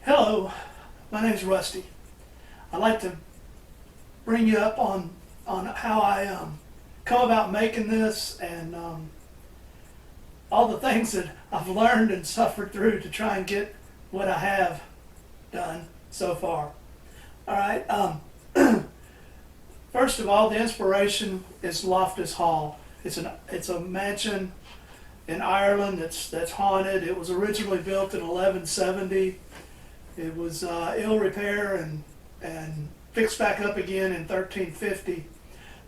Hello, my name's Rusty. I'd like to bring you up on how I come about making this and all the things that I've learned and suffered through to try and get what I have done so far. All right. First of all, the inspiration is Loftus Hall. It's a mansion in Ireland that's haunted. It was originally built in 1170. It was ill repair and fixed back up again in 1350.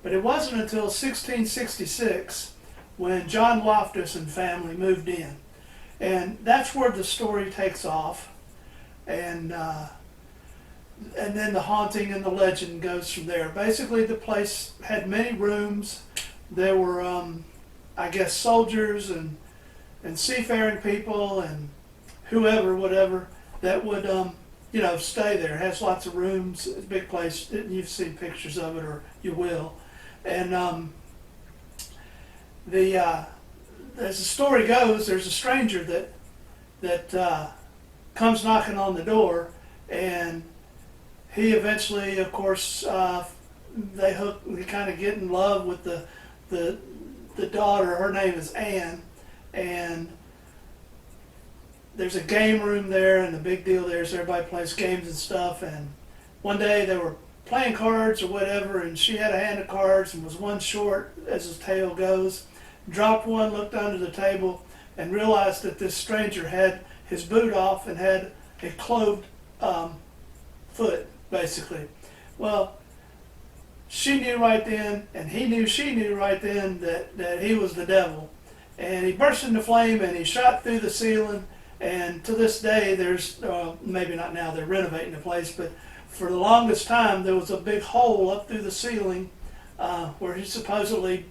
But it wasn't until 1666 when John Loftus and family moved in. And that's where the story takes off. And then the haunting and the legend goes from there. Basically, the place had many rooms. There were, I guess, soldiers and seafaring people and whoever, whatever, that would, stay there. It has lots of rooms. It's a big place. You've seen pictures of it, or you will. And as the story goes, there's a stranger that comes knocking on the door, and he eventually, of course, they kind of get in love with the daughter. Her name is Anne, and there's a game room there, and the big deal there is everybody plays games and stuff. And one day they were playing cards or whatever, and she had a hand of cards and was one short, as his tale goes. Dropped one, looked under the table, and realized that this stranger had his boot off and had a cloved foot, basically. Well, she knew right then, and she knew right then that he was the devil. And he burst into flame, and he shot through the ceiling. And to this day, there's, maybe not now, they're renovating the place, but for the longest time, there was a big hole up through the ceiling where he supposedly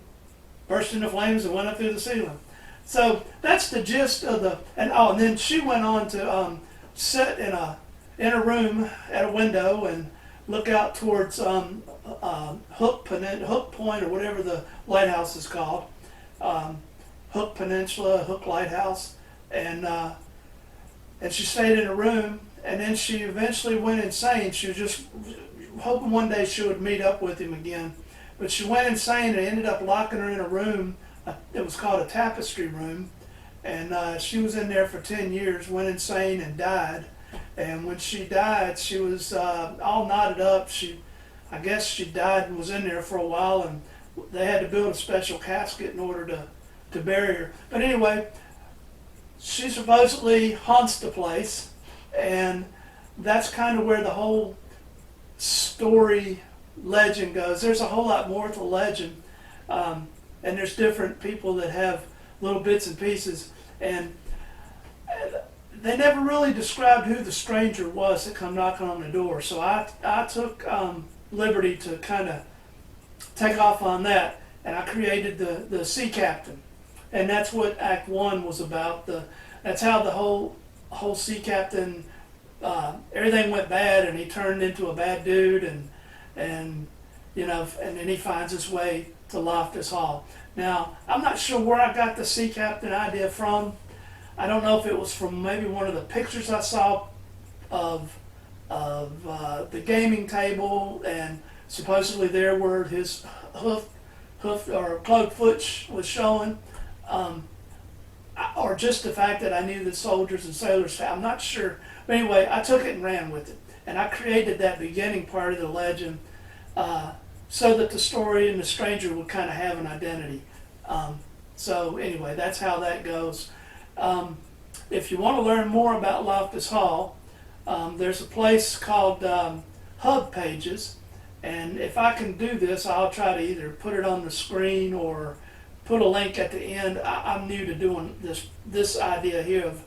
burst into flames and went up through the ceiling. So that's the gist of and then she went on to sit in a room at a window and look out towards Hook Point, or whatever the lighthouse is called, Hook Peninsula, Hook Lighthouse, and she stayed in a room, and then she eventually went insane. She was just hoping one day she would meet up with him again. But she went insane and ended up locking her in a room. It was called a tapestry room. And she was in there for 10 years, went insane and died. And when she died, she was all knotted up. I guess she died and was in there for a while, and they had to build a special casket in order to bury her. But anyway, she supposedly haunts the place, and that's kind of where the whole story legend goes. There's a whole lot more to the legend, and there's different people that have little bits and pieces, and they never really described who the stranger was that come knocking on the door. So I took liberty to kind of take off on that, and I created the sea captain. And that's what Act 1 was about. That's how the whole sea captain, everything went bad, and he turned into a bad dude, and then he finds his way to Loftus Hall. Now, I'm not sure where I got the sea captain idea from. I don't know if it was from maybe one of the pictures I saw of the gaming table, and supposedly there where his hoof or cloven foot was showing. Or just the fact that I knew the soldiers and sailors. I'm not sure. But anyway, I took it and ran with it. And I created that beginning part of the legend so that the story and the stranger would kind of have an identity. So anyway, that's how that goes. If you want to learn more about Loftus Hall, there's a place called Hub Pages. And if I can do this, I'll try to either put it on the screen or put a link at the end. I'm new to doing this idea here of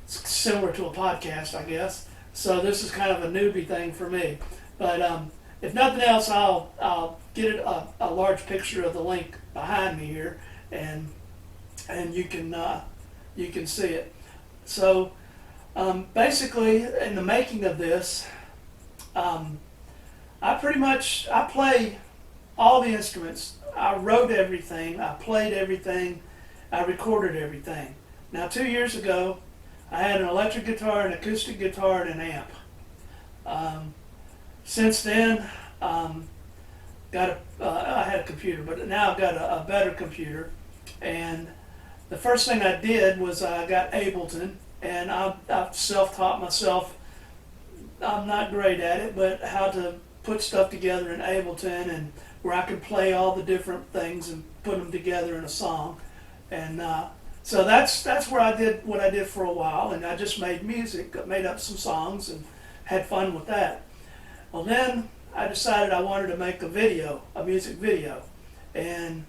similar to a podcast, I guess. So this is kind of a newbie thing for me. But if nothing else, I'll get a large picture of the link behind me here, and you can see it. So basically, in the making of this, I play all the instruments. I wrote everything, I played everything, I recorded everything. Now 2 years ago, I had an electric guitar, an acoustic guitar, and an amp. Um, since then, I had a computer, but now I've got a better computer. And the first thing I did was I got Ableton, and I've self-taught myself. I'm not great at it, but how to put stuff together in Ableton, and where I can play all the different things and put them together in a song. And so that's where I did what I did for a while, and I just made music, made up some songs, and had fun with that. Well, then I decided I wanted to make a music video, and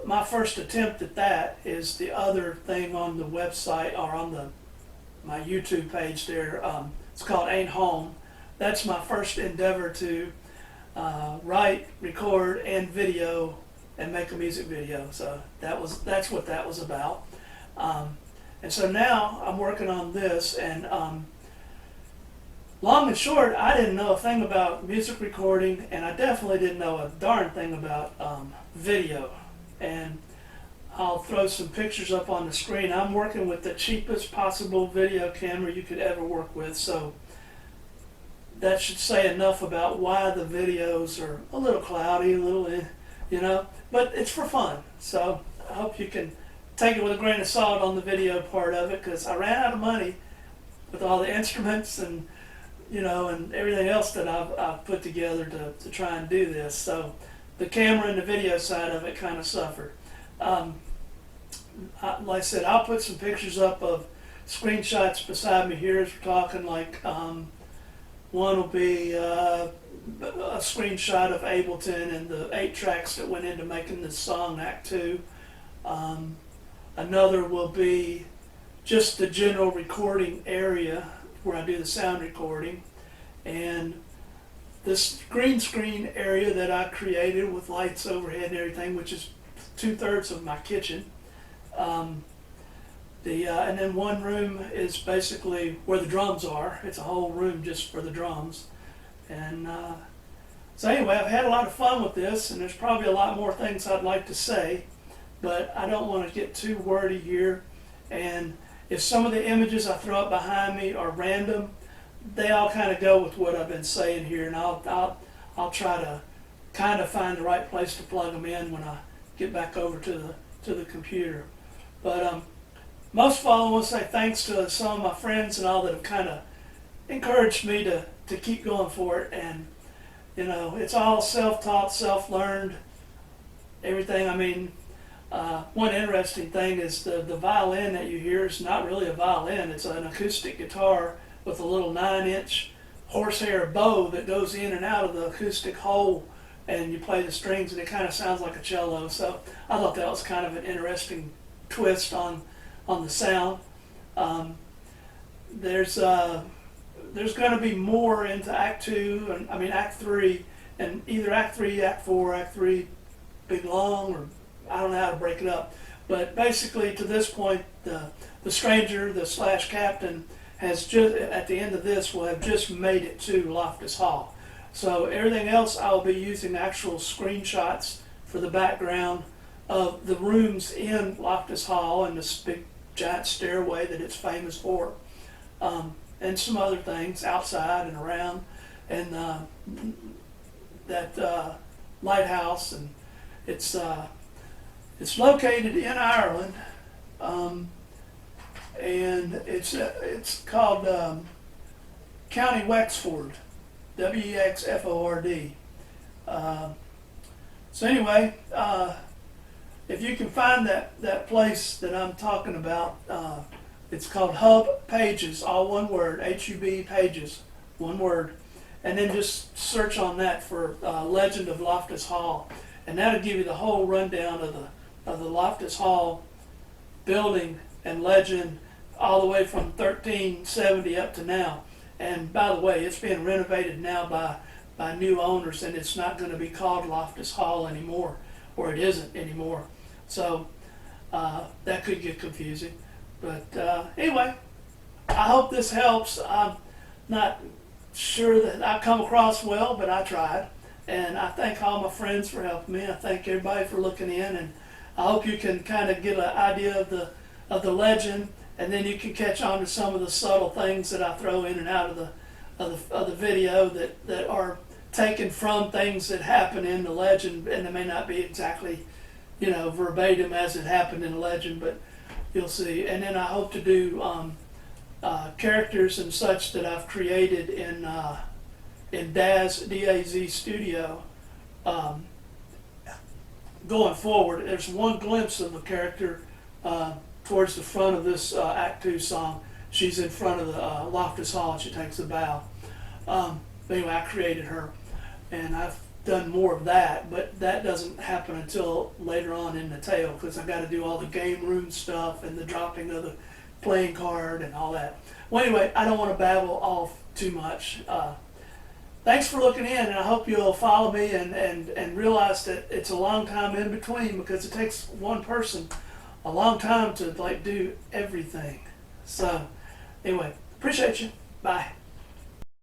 my first attempt at that is the other thing on the website, or on my YouTube page there. It's called Ain't Home. That's my first endeavor to write, record, and video, and make a music video. So that's what that was about. And so now I'm working on this, and long and short, I didn't know a thing about music recording, and I definitely didn't know a darn thing about video. And I'll throw some pictures up on the screen. I'm working with the cheapest possible video camera you could ever work with, so that should say enough about why the videos are a little cloudy, a little, but it's for fun. So I hope you can take it with a grain of salt on the video part of it, because I ran out of money with all the instruments and and everything else that I've put together to try and do this. So the camera and the video side of it kind of suffered. Like I said, I'll put some pictures up of screenshots beside me here as we're talking. Like one will be a screenshot of Ableton and the 8 tracks that went into making this song, Act 2. Another will be just the general recording area where I do the sound recording, and this green screen area that I created with lights overhead and everything, which is 2/3 of my kitchen. And then one room is basically where the drums are. It's a whole room just for the drums. And so anyway, I've had a lot of fun with this, and there's probably a lot more things I'd like to say, but I don't want to get too wordy here. And if some of the images I throw up behind me are random, they all kind of go with what I've been saying here, and I'll try to kind of find the right place to plug them in when I get back over to the computer. But most of all, I want to say thanks to some of my friends and all that have kind of encouraged me to keep going for it. And it's all self-taught, self-learned, everything. I mean, one interesting thing is the violin that you hear is not really a violin. It's an acoustic guitar with a little 9-inch horsehair bow that goes in and out of the acoustic hole, and you play the strings, and it kind of sounds like a cello. So I thought that was kind of an interesting twist on the sound. There's going to be more into Act 2, and Act 3, and either Act 3, Act 4, Act 3, big long, or I don't know how to break it up. But basically, to this point, the stranger, the slash captain, has just, at the end of this, will have just made it to Loftus Hall. So everything else, I'll be using actual screenshots for the background of the rooms in Loftus Hall and this big giant stairway that it's famous for, and some other things outside and around, and that lighthouse. And it's located in Ireland, and it's called County Wexford, Wexford. So anyway, if you can find that place that I'm talking about, it's called Hub Pages, all one word, HUB Pages, one word, and then just search on that for Legend of Loftus Hall, and that'll give you the whole rundown of the Loftus Hall building and legend, all the way from 1370 up to now. And by the way, it's being renovated now by new owners, and it's not going to be called Loftus Hall anymore, or it isn't anymore. So that could get confusing. But anyway, I hope this helps. I'm not sure that I come across well, but I tried. And I thank all my friends for helping me. I thank everybody for looking in, and I hope you can kind of get an idea of the legend and then you can catch on to some of the subtle things that I throw in and out of the video that are taken from things that happen in the legend, and they may not be exactly, verbatim as it happened in the legend, but you'll see. And then I hope to do characters and such that I've created in DAZ Studio. Going forward, there's one glimpse of a character towards the front of this Act 2 song. She's in front of the Loftus Hall and she takes a bow. Anyway, I created her, and I've done more of that, but that doesn't happen until later on in the tale, because I've got to do all the game room stuff and the dropping of the playing card and all that. Well, anyway, I don't want to babble off too much. Thanks for looking in, and I hope you'll follow me and realize that it's a long time in between, because it takes one person a long time to do everything. So anyway, appreciate you. Bye.